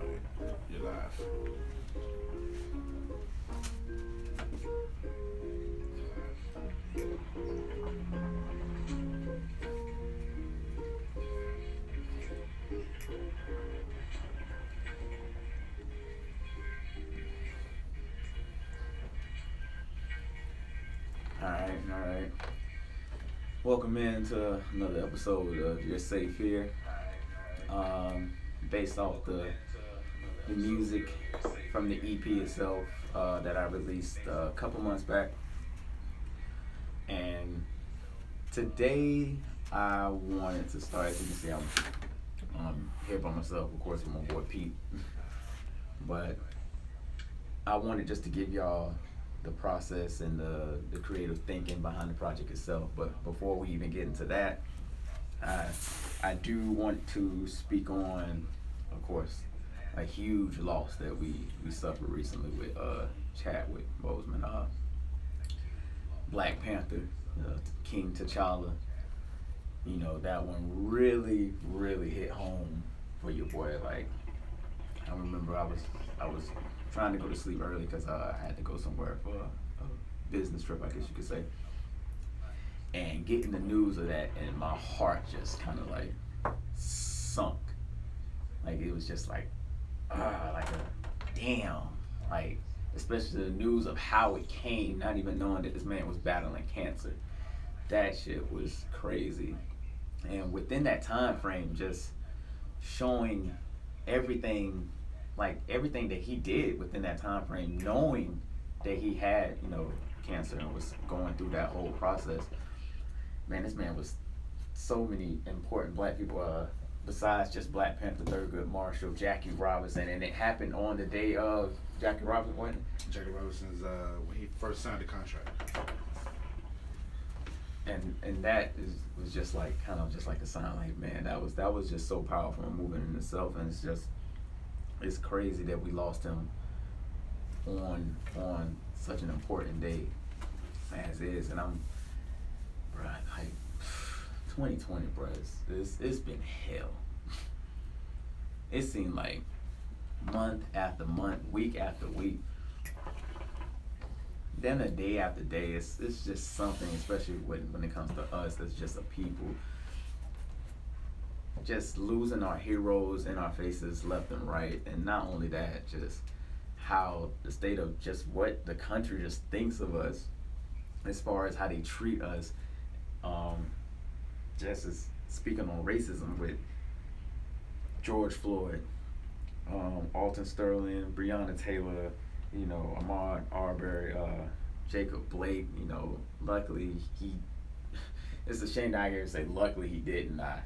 You're live. All right. Welcome in to another episode of You're Safe Here. Based off the music from the EP itself that I released a couple months back. And today I wanted to start, as you can see, I'm here by myself, of course, with my boy Pete. But I wanted just to give y'all the process and the creative thinking behind the project itself. But before we even get into that, I do want to speak on, of course, a huge loss that we suffered recently with Chadwick Boseman, Black Panther, King T'Challa. You know, that one really hit home for your boy. Like, I remember I was trying to go to sleep early because I had to go somewhere for a business trip, I guess you could say. And getting the news of that, and my heart just kind of like sunk. Like, it was just like a damn. Like, especially the news of how it came, not even knowing that this man was battling cancer. That shit was crazy. And within that time frame, just showing everything that he did within that time frame, knowing that he had, cancer and was going through that whole process. Man, this man was so many important black people, besides just Black Panther, Thurgood Marshall, Jackie Robinson, and it happened on the day of Jackie Robinson, wasn't it? Jackie Robinson's when he first signed the contract. And that was just like kind of just like a sign, like, man, that was just so powerful and moving in itself. And it's crazy that we lost him on such an important day as is. And like 2020, bro, it's been hell. It seemed like month after month, week after week, then a day after day. It's just something, especially when it comes to us as just a people, just losing our heroes in our faces left and right. And not only that, just how the state of just what the country just thinks of us as far as how they treat us. Just as speaking on racism with George Floyd, Alton Sterling, Breonna Taylor, Ahmaud Arbery, Jacob Blake, luckily it's a shame that I can say luckily he didn't die.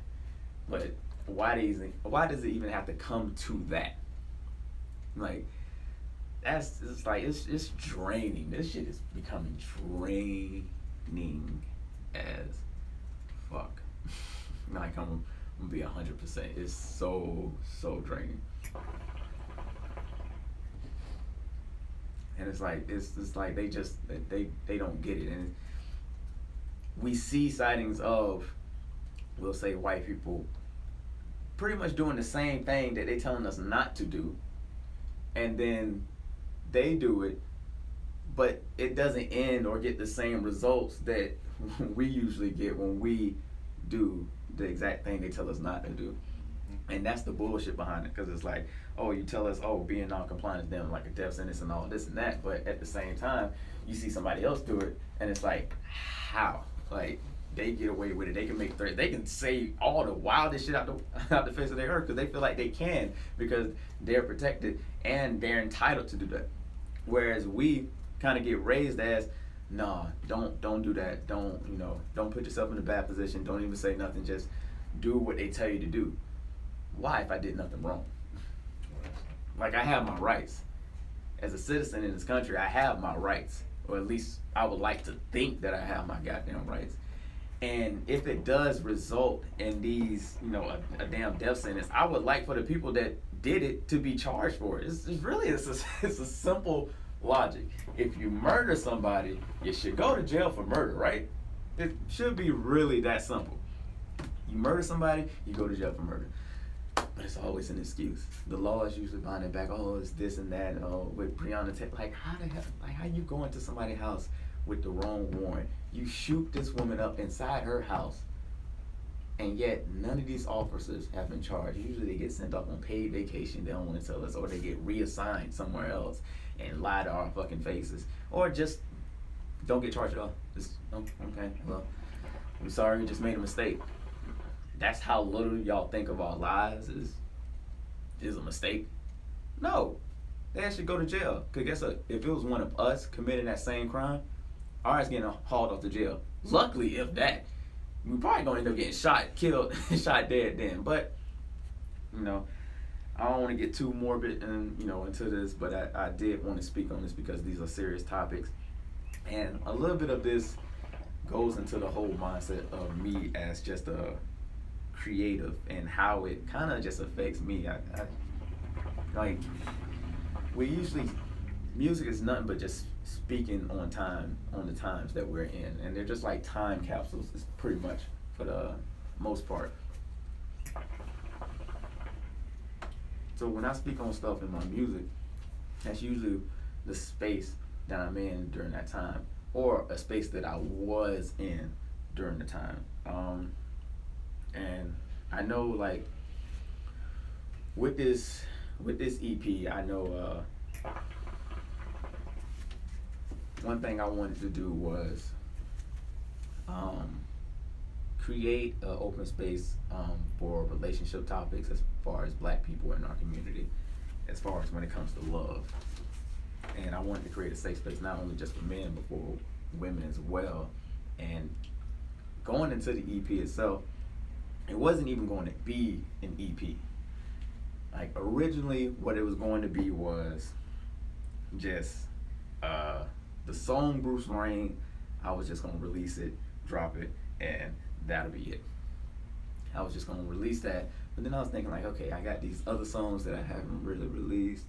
But why does it even have to come to that? Like, it's draining. This shit is becoming draining as fuck. Like, I'm gonna be 100%. It's so draining. And it's like they don't get it. And we see sightings of, we'll say, white people pretty much doing the same thing that they telling us not to do, and then they do it, but it doesn't end or get the same results that we usually get when we do the exact thing they tell us not to do. And that's the bullshit behind it, because it's like, oh, you tell us, oh, being non-compliant is them like a death sentence and all this and that, but at the same time, you see somebody else do it, and it's like, how? Like, they get away with it. They can make threats. They can say all the wildest shit out the face of the earth because they feel like they can, because they're protected and they're entitled to do that. Whereas we kind of get raised as, nah, don't do that. Don't put yourself in a bad position. Don't even say nothing. Just do what they tell you to do. Why, if I did nothing wrong? Like, I have my rights. As a citizen in this country, I have my rights. Or at least I would like to think that I have my goddamn rights. And if it does result in these, a damn death sentence, I would like for the people that did it to be charged for it. It's a simple logic. If you murder somebody, you should go to jail for murder, right? It should be really that simple. You murder somebody, you go to jail for murder. but it's always an excuse. The law is usually behind it back. Oh, it's this and that. Oh, with Breonna Taylor, like how the hell, like how you go into somebody's house with the wrong warrant? You shoot this woman up inside her house, and yet none of these officers have been charged. Usually they get sent off on paid vacation. They don't want to tell us, or they get reassigned somewhere else and lie to our fucking faces, or just don't get charged at all. Just okay, well, I'm sorry, we just made a mistake. That's how little y'all think of our lives is a mistake. No, they actually go to jail. Cause guess what? If it was one of us committing that same crime, ours getting hauled off to jail. Luckily, if that, we probably gonna end up getting shot, killed, shot dead then. But you know, I don't want to get too morbid and into this, but I did want to speak on this because these are serious topics, and a little bit of this goes into the whole mindset of me as just a creative and how it kind of just affects me. I like, we usually, music is nothing but just speaking on the times that we're in, and they're just like time capsules. It's pretty much for the most part. So when I speak on stuff in my music, that's usually the space that I'm in during that time, or a space that I was in during the time. And I know, like, with this EP, I know one thing I wanted to do was create an open space for relationship topics as far as Black people in our community, as far as when it comes to love. And I wanted to create a safe space not only just for men but for women as well. And going into the EP itself, it wasn't even going to be an EP. Like, originally what it was going to be was just the song Bruce Wayne. I was just gonna release it, drop it, and that'll be it. I was just gonna release that, but then I was thinking, like, okay, I got these other songs that I haven't really released.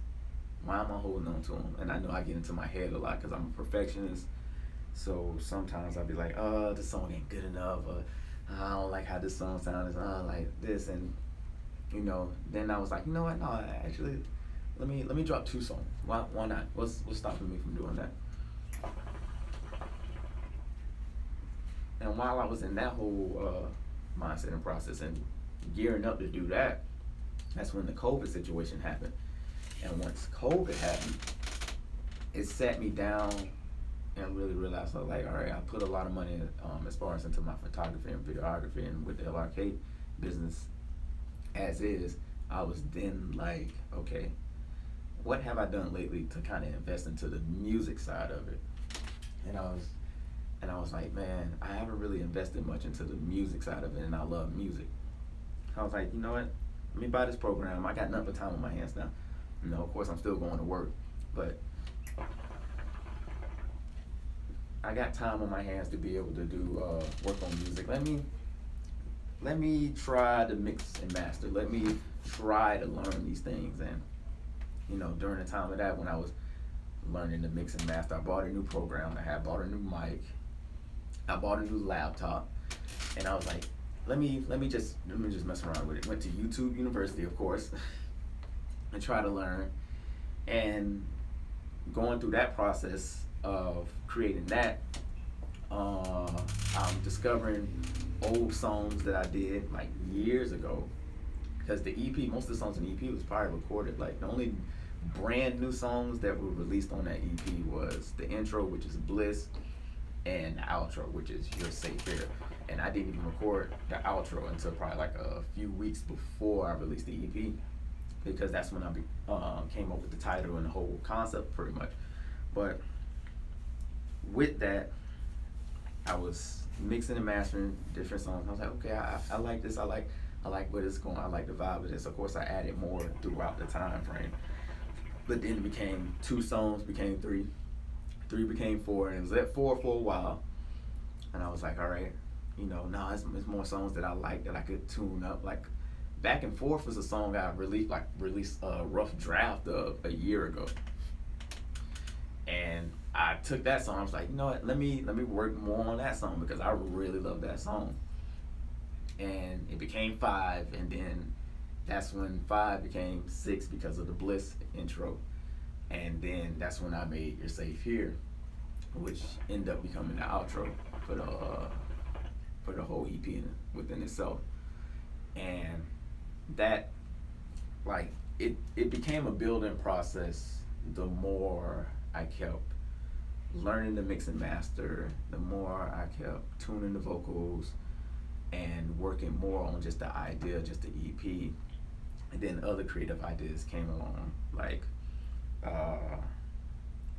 Why am I holding on to them? And I know I get into my head a lot because I'm a perfectionist. So sometimes I'll be like, oh, this song ain't good enough, or I don't like how this song sounds, like this, and then I was like, you know what? No, actually, let me drop 2 songs. Why not? What's stopping me from doing that? And while I was in that whole mindset and process and gearing up to do that, that's when the COVID situation happened. And once COVID happened, it sat me down and really realized, I was like, all right, I put a lot of money as far as into my photography and videography and with the Lrk business as is. I was then like, okay, what have I done lately to kind of invest into the music side of it? And I was like, man, I haven't really invested much into the music side of it, and I love music. I was like, you know what? Let me buy this program. I got nothing but time on my hands now. Of course, I'm still going to work, but I got time on my hands to be able to do work on music. Let me try to mix and master. Let me try to learn these things. And during the time of that, when I was learning to mix and master, I bought a new program. I bought a new mic. I bought a new laptop, and I was like, let me just mess around with it. Went to YouTube University, of course, and try to learn. And going through that process of creating that, I'm discovering old songs that I did like years ago. Because the EP, most of the songs in the EP was probably recorded. Like, the only brand new songs that were released on that EP was the intro, which is Bliss, and the outro, which is You're Safe Here. And I didn't even record the outro until probably like a few weeks before I released the EP, because that's when I came up with the title and the whole concept pretty much. But with that, I was mixing and mastering different songs. I was like, okay, I like this. I like where this is going. I like the vibe of this. Of course, I added more throughout the time frame. But then it became 2 songs, became 3. 3 became 4, and it was at 4 for a while. And I was like, all right, it's more songs that I like that I could tune up. Like, Back and Forth was a song I released a rough draft of a year ago. And I took that song. I was like, you know what? Let me work more on that song because I really love that song. And it became 5, and then that's when 5 became 6 because of the Bliss intro. And then that's when I made You're Safe Here, which ended up becoming the outro for the whole EP within itself. And that, like, it became a building process the more I kept learning to mix and master, the more I kept tuning the vocals and working more on just the idea, just the EP. And then other creative ideas came along, like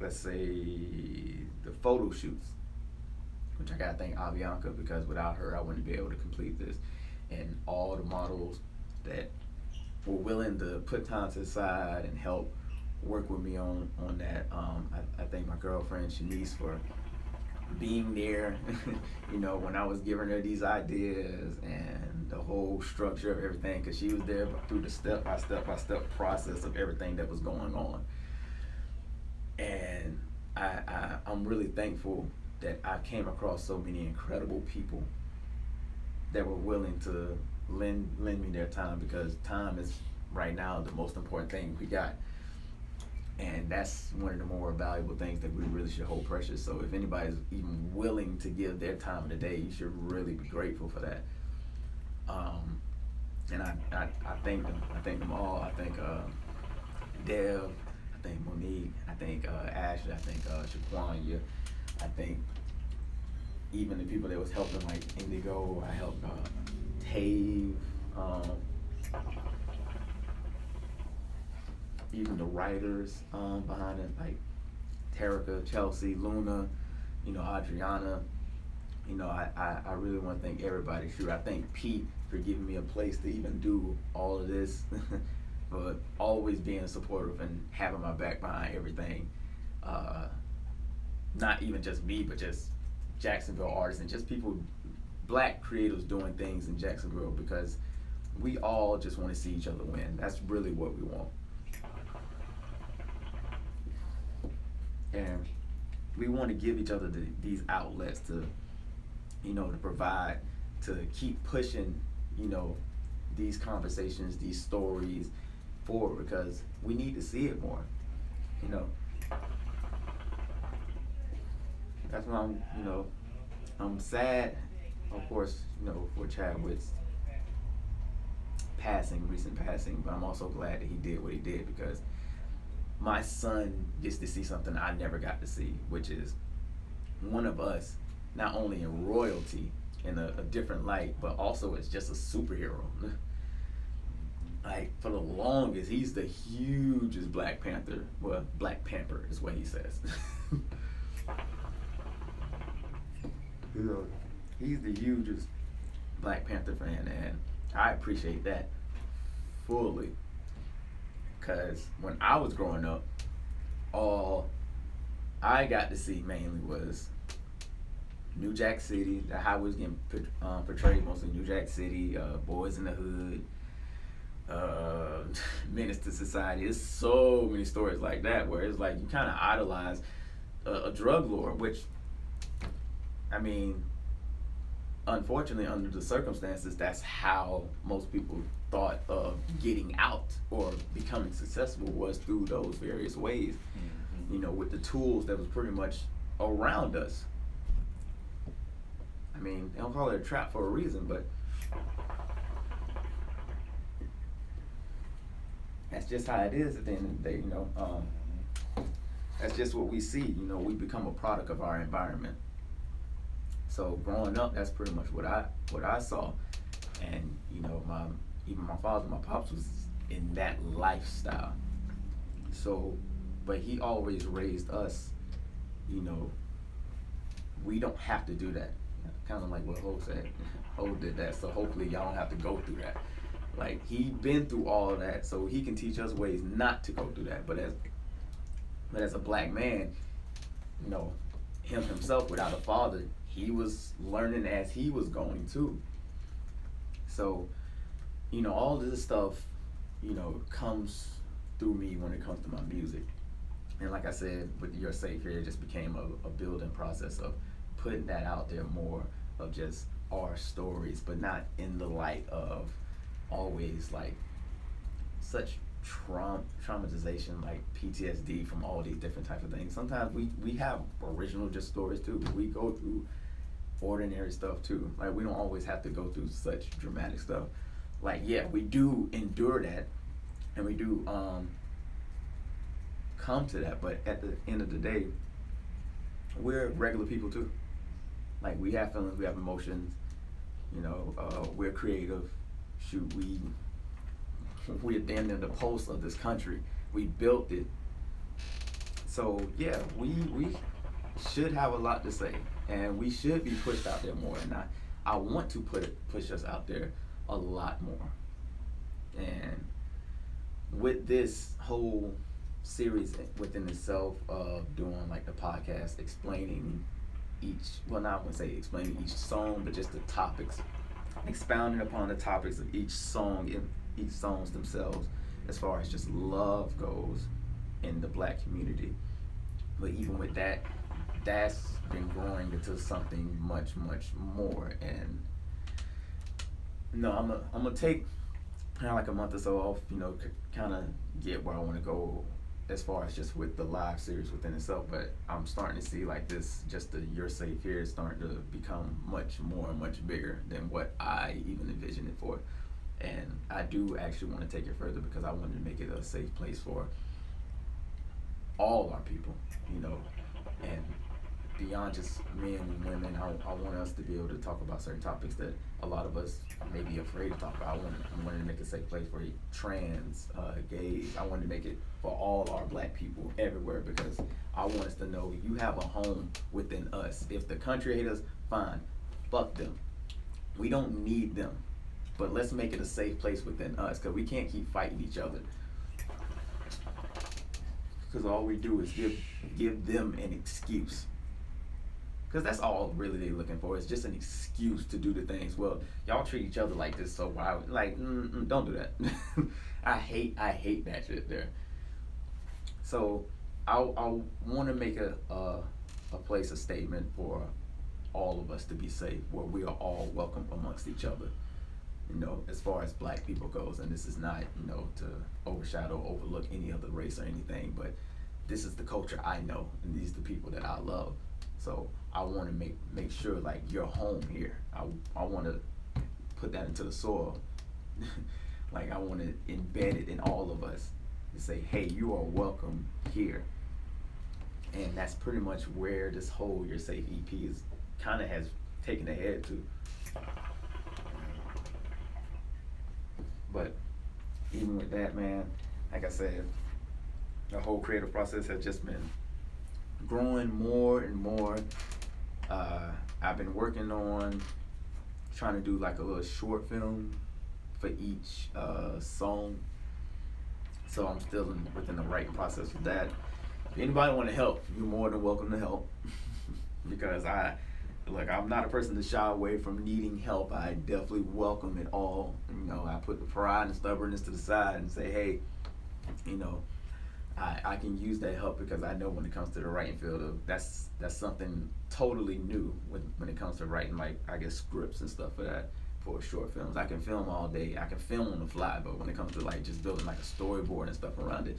let's say the photo shoots, which I gotta thank Avianca, because without her I wouldn't be able to complete this. And all the models that were willing to put time to the side and help work with me on that. I thank my girlfriend Shanice for being there, you know, when I was giving her these ideas and the whole structure of everything, because she was there through the step by step process of everything that was going on. And I'm really thankful that I came across so many incredible people that were willing to lend me their time, because time is right now the most important thing we got. And that's one of the more valuable things that we really should hold precious. So if anybody's even willing to give their time of the day, you should really be grateful for that. And I thank them. I thank them all. I thank Dev. I thank Monique. I thank Ashley. I thank Shaquanya. I thank even the people that was helping, like Indigo. I helped Tave. Even the writers behind it, like Terica, Chelsea, Luna, you know, Adriana. You know, I really want to thank everybody. Sure, I thank Pete for giving me a place to even do all of this, but always being supportive and having my back behind everything. Not even just me, but just Jacksonville artists and just people, black creatives doing things in Jacksonville, because we all just want to see each other win. That's really what we want. And we want to give each other these outlets to, you know, to provide, to keep pushing, you know, these conversations, these stories forward, because we need to see it more, you know. That's why I'm, you know, I'm sad, of course, you know, for Chadwick's recent passing, but I'm also glad that he did what he did, because my son gets to see something I never got to see, which is one of us, not only in royalty, in a different light, but also as just a superhero. Like, for the longest, he's the hugest Black Panther. Well, Black Panther is what he says. You know, he's the hugest Black Panther fan, and I appreciate that fully. Because when I was growing up, all I got to see mainly was New Jack City, the how it was getting portrayed mostly New Jack City, Boys in the Hood, Menace to Society. There's so many stories like that where it's like you kind of idolize a drug lord, which, I mean, unfortunately, under the circumstances, that's how most people thought of getting out or becoming successful, was through those various ways. Mm-hmm. You know, with the tools that was pretty much around us. I mean, they don't call it a trap for a reason, but that's just how it is at the end of the day, you know. That's just what we see, you know, we become a product of our environment. So growing up, that's pretty much what I saw. And, you know, even my father, my pops was in that lifestyle. So, but he always raised us, you know, we don't have to do that. Kind of like what Ho said. Ho did that, so hopefully y'all don't have to go through that. Like, he been through all of that, so he can teach us ways not to go through that. But as a Black man, you know, him himself without a father, he was learning as he was going too. So, you know, all this stuff, you know, comes through me when it comes to my music. And like I said, with You're Safe Here, it just became a building process of putting that out there more, of just our stories, but not in the light of always like such traumatization, like PTSD from all these different types of things. Sometimes we have original just stories too. We go through ordinary stuff too. Like, we don't always have to go through such dramatic stuff. Like, yeah, we do endure that, and we do come to that, but at the end of the day, we're regular people too. Like, we have feelings, we have emotions, you know, we're creative. Shoot, we're damn near the pulse of this country. We built it. So yeah, we should have a lot to say, and we should be pushed out there more. And I want to push us out there a lot more. And with this whole series within itself of doing like the podcast, explaining not want to say explaining each song, but just the topics, expounding upon the topics of each song and each songs themselves, as far as just love goes in the Black community. But even with that, that's been growing into something much, much more. And no, I'm gonna take kind of like a month or so off, you know, kind of get where I want to go as far as just with the live series within itself. But I'm starting to see like this, just the You're Safe Here is starting to become much more and much bigger than what I even envisioned it for. And I do actually want to take it further, because I wanted to make it a safe place for all our people, you know, and beyond just men and women. I want us to be able to talk about certain topics that a lot of us may be afraid to talk about. I wanted to make a safe place for trans, gays. I wanted to make it for all our Black people everywhere, because I want us to know you have a home within us. If the country hates us, fine, fuck them. We don't need them, but let's make it a safe place within us, because we can't keep fighting each other. Because all we do is give them an excuse. Because that's all really they're looking for, is just an excuse to do the things. Well, y'all treat each other like this, so why? Like, don't do that. I hate that shit there. So I want to make a place, a statement for all of us to be safe, where we are all welcome amongst each other, you know, as far as Black people goes. And this is not, you know, to overshadow, overlook any other race or anything, but this is the culture I know, and these are the people that I love. So I want to make sure, like, you're home here. I want to put that into the soil. Like, I want to embed it in all of us and say, hey, you are welcome here. And that's pretty much where this whole You're Safe EP is kind of has taken a head to. But even with that, man, like I said, the whole creative process has just been growing more and more. I've been working on trying to do like a little short film for each song. So I'm still within the writing process of that. If anybody want to help, you're more than welcome to help. Because I'm not a person to shy away from needing help. I definitely welcome it all. You know, I put the pride and stubbornness to the side and say, hey, you know, I can use that help, because I know when it comes to the writing field, that's something totally new when it comes to writing, like, I guess, scripts and stuff for short films. I can film all day. I can film on the fly, but when it comes to like just building like a storyboard and stuff around it,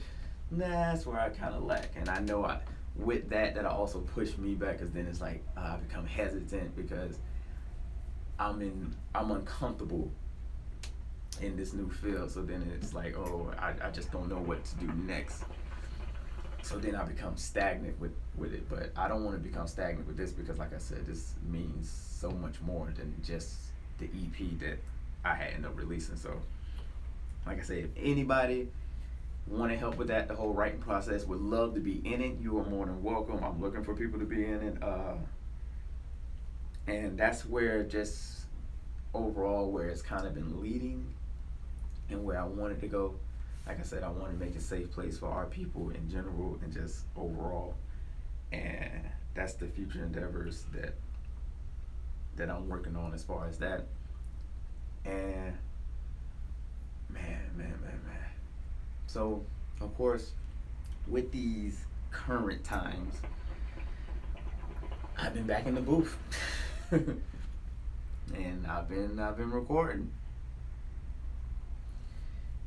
that's where I kind of lack. And I know with that also pushed me back, because then it's like I become hesitant, because I'm uncomfortable in this new field. So then it's like, oh, I just don't know what to do next. So then I become stagnant with it. But I don't want to become stagnant with this, because like I said, this means so much more than just the EP that I had ended up releasing. So like I said, if anybody want to help with that, the whole writing process, would love to be in it, you are more than welcome. I'm looking for people to be in it. And that's where just overall where it's kind of been leading and where I wanted to go. Like I said, I want to make a safe place for our people in general and just overall. And that's the future endeavors that I'm working on as far as that. And man. So, of course, with these current times, I've been back in the booth. And I've been recording.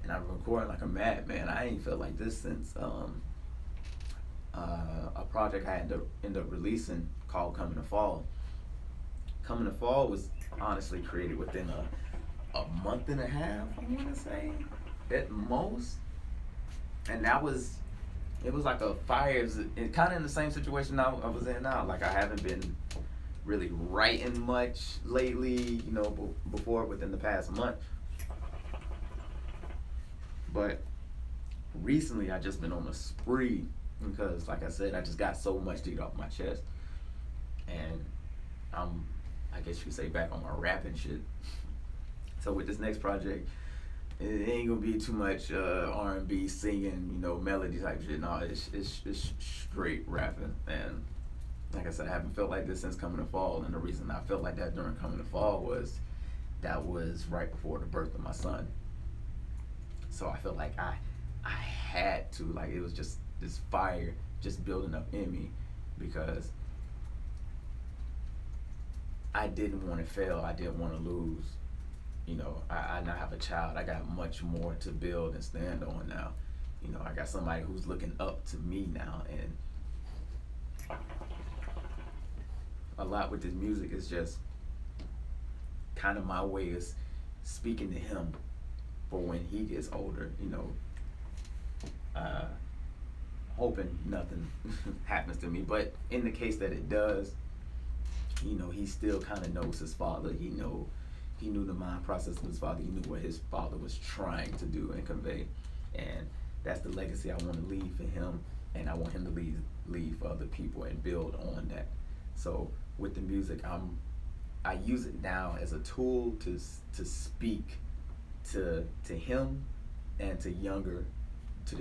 and I'm recording like a madman. I ain't felt like this since a project I ended up releasing called Coming to Fall. Coming to Fall was honestly created within a month and a half, I want to say, at most. And it was like a fire, kind of in the same situation I was in now. Like, I haven't been really writing much lately, before within the past month. But recently I just been on a spree because, like I said, I just got so much to get off my chest. And I guess you could say, back on my rapping shit. So with this next project, it ain't gonna be too much R&B singing, melody type shit. No, it's straight rapping. And like I said, I haven't felt like this since Coming to Fall. And the reason I felt like that during Coming to Fall was that was right before the birth of my son. So I felt like I had to, like, it was just this fire just building up in me, because I didn't want to fail. I didn't want to lose. I now have a child. I got much more to build and stand on now. I got somebody who's looking up to me now, and a lot with this music is just kind of my way of speaking to him for when he gets older. Hoping nothing happens to me, but in the case that it does, he still kind of knows his father. He knew the mind process of his father. He knew what his father was trying to do and convey, and that's the legacy I want to leave for him, and I want him to leave for other people and build on that. So with the music, I use it now as a tool to speak to him and to the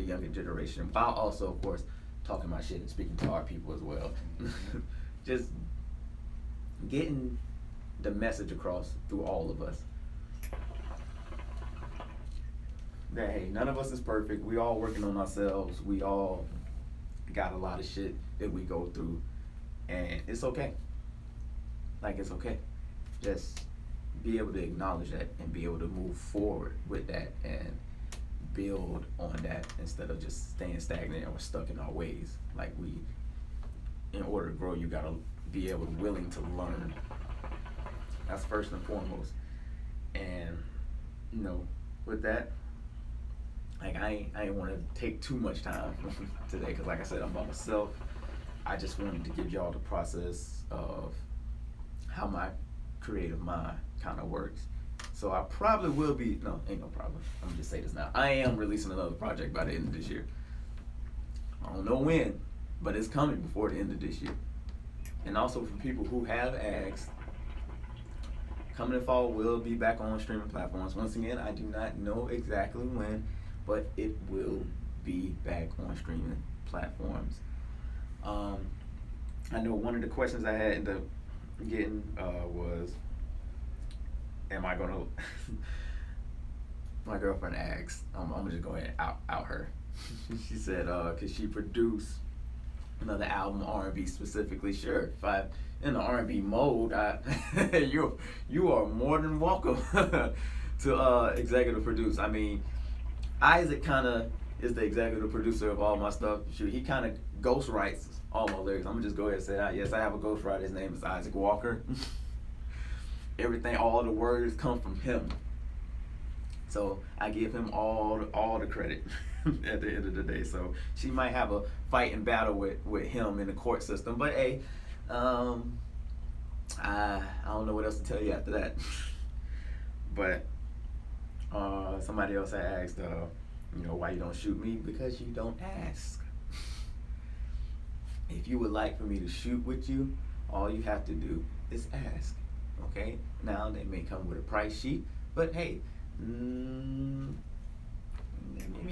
younger generation, while also, of course, talking my shit and speaking to our people as well. Just getting the message across through all of us that, hey, none of us is perfect. We all working on ourselves. We all got a lot of shit that we go through, and it's okay. Like, it's okay. Just be able to acknowledge that and be able to move forward with that and build on that, instead of just staying stagnant or stuck in our ways. Like, in order to grow, you gotta be willing to learn. That's first and foremost. And with that, like, I ain't want to take too much time today, because like I said, I'm by myself. I just wanted to give y'all the process of how my creative mind kind of works. So I probably will be, no, ain't no problem. I'm gonna just say this now. I am releasing another project by the end of this year. I don't know when, but it's coming before the end of this year. And also, for people who have asked, Coming to Fall will be back on streaming platforms. Once again, I do not know exactly when, but it will be back on streaming platforms. I know one of the questions I had ended up getting was, am I gonna my girlfriend asked, I'm gonna just go ahead and out her. She said, could she produce another album, R&B specifically? Sure. If I'm in the R&B mode, you are more than welcome to executive produce. I mean, Isaac kind of is the executive producer of all my stuff. Shoot, he kind of ghostwrites all my lyrics. I'm gonna just go ahead and say that. Yes, I have a ghostwriter. His name is Isaac Walker. Everything, all the words come from him. So I give him all the credit at the end of the day. So she might have a fight and battle with him in the court system, but hey, I don't know what else to tell you after that. But somebody else had asked, why you don't shoot me? Because you don't ask. If you would like for me to shoot with you, all you have to do is ask. Okay? Now they may come with a price sheet, but hey, maybe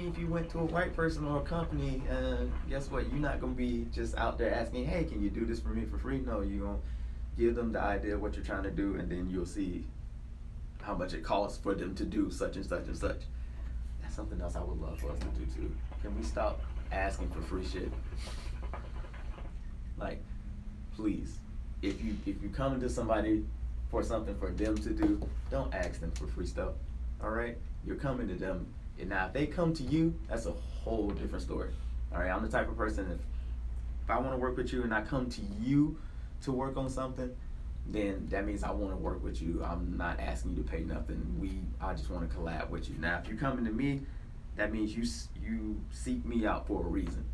if you went to a white person or a company, guess what? You're not gonna be just out there asking, hey, can you do this for me for free? No, you're gonna give them the idea of what you're trying to do, and then you'll see how much it costs for them to do such and such and such. That's something else I would love for us to do too. Can we stop asking for free shit? Like, please, if you come to somebody for something for them to do, don't ask them for free stuff. All right, you're coming to them And now, if they come to you, that's a whole different story. All right, I'm the type of person, if I want to work with you and I come to you to work on something, then that means I want to work with you. I'm not asking you to pay nothing. I just want to collab with you. Now, if you're coming to me, that means you seek me out for a reason.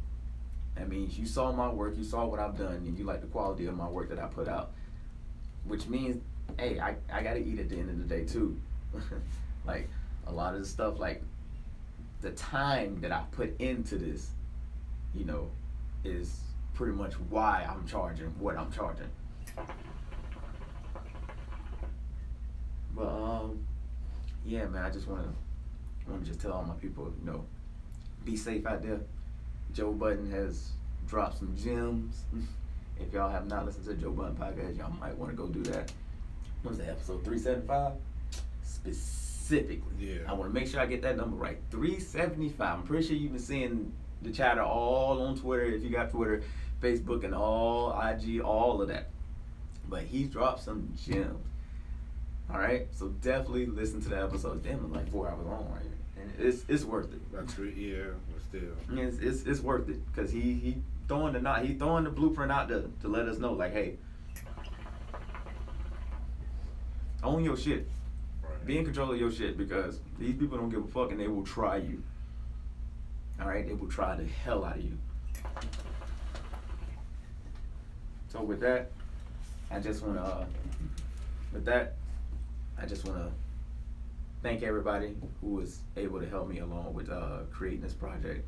That means you saw my work, you saw what I've done, and you like the quality of my work that I put out. Which means, hey, I gotta eat at the end of the day too. Like, a lot of the stuff, like the time that I put into this, you know, is pretty much why I'm charging what I'm charging. But yeah, man, I just want to just tell all my people, you know, be safe out there. Joe Budden has dropped some gems. If y'all have not listened to the Joe Budden podcast, y'all might want to go do that. What was that, episode 375? Specifically. Yeah. I want to make sure I get that number right. 375. I'm pretty sure you've been seeing the chatter all on Twitter, if you got Twitter, Facebook, and all IG, all of that. But he dropped some gems. All right, so definitely listen to the episode. Damn, it's like 4 hours long, right? And it's worth it. About 3 years, but still. It's worth it because he throwing the blueprint out there to let us know, like, hey, own your shit. Right. Be in control of your shit, because these people don't give a fuck and they will try you. All right, they will try the hell out of you. So with that, I just want to thank everybody who was able to help me along with creating this project.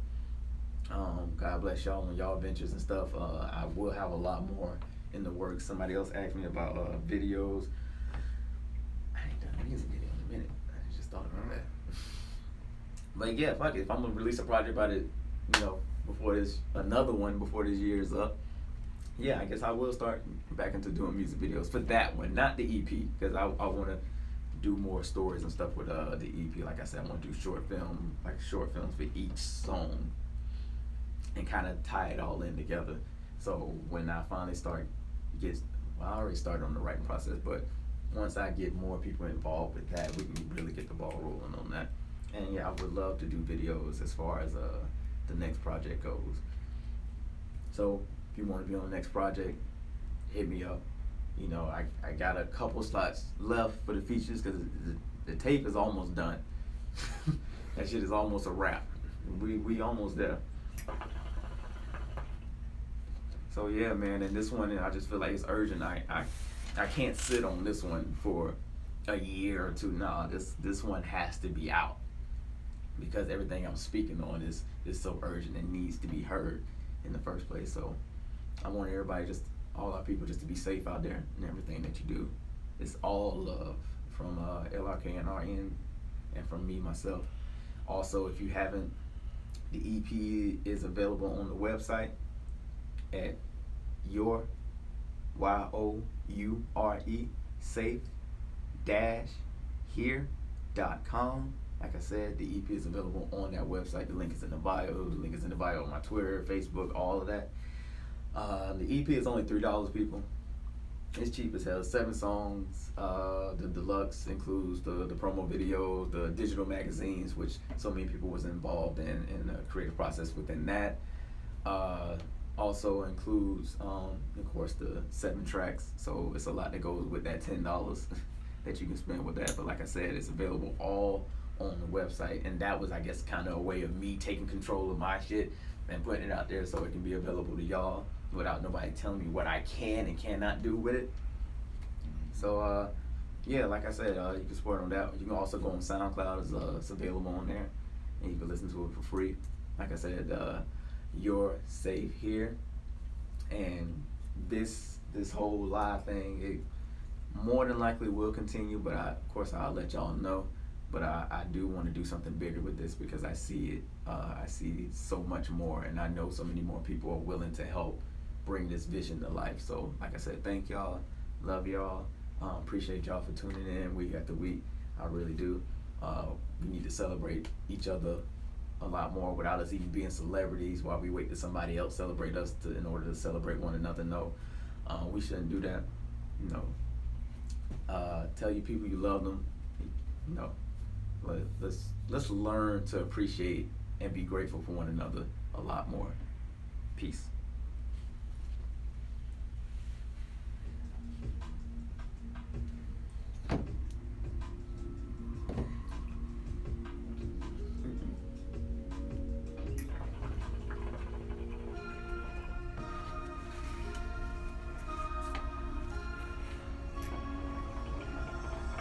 God bless y'all on y'all ventures and stuff. I will have a lot more in the works. Somebody else asked me about videos. I ain't done a music video in a minute. I just thought about that. But yeah, fuck it. If I'm gonna release a project about it, you know, before this year is up, yeah, I guess I will start back into doing music videos for that one, not the EP, because I want to do more stories and stuff with the EP. Like I said, I want to do short films for each song and kind of tie it all in together. So when I finally I already started on the writing process, but once I get more people involved with that, we can really get the ball rolling on that. And yeah, I would love to do videos as far as the next project goes. So if you want to be on the next project, hit me up. You know, I got a couple slots left for the features because the tape is almost done. That shit is almost a wrap. We almost there. So yeah, man, and this one, I just feel like it's urgent. I can't sit on this one for a year or two. Nah, this one has to be out, because everything I'm speaking on is so urgent and needs to be heard in the first place. So I want everybody, all our people, just to be safe out there in everything that you do. It's all love from Lrk-chronicle and from me, myself. Also, if you haven't, the EP is available on the website at youre safe-here.com. Like I said, the EP is available on that website. The link is in the bio. The link is in the bio on my Twitter, Facebook, all of that. The EP is only $3, people. It's cheap as hell. 7 songs. The deluxe includes the promo video, the digital magazines, which so many people was involved in the creative process within that. Also includes, of course, the 7 tracks. So it's a lot that goes with that $10 that you can spend with that. But like I said, it's available all on the website, and that was, I guess, kind of a way of me taking control of my shit and putting it out there so it can be available to y'all without nobody telling me what I can and cannot do with it. So yeah, like I said, you can support on that. You can also go on SoundCloud. It's available on there, and you can listen to it for free. Like I said, you're safe here. And this whole live thing, it more than likely will continue, but of course I'll let y'all know. But I do want to do something bigger with this, because I see it. I see so much more, and I know so many more people are willing to help bring this vision to life. So like I said, thank y'all. Love y'all. Appreciate y'all for tuning in week after week. I really do. We need to celebrate each other a lot more without us even being celebrities while we wait to somebody else celebrate us in order to celebrate one another. No, we shouldn't do that. You know, tell your people you love them. You know, let's learn to appreciate and be grateful for one another a lot more. Peace.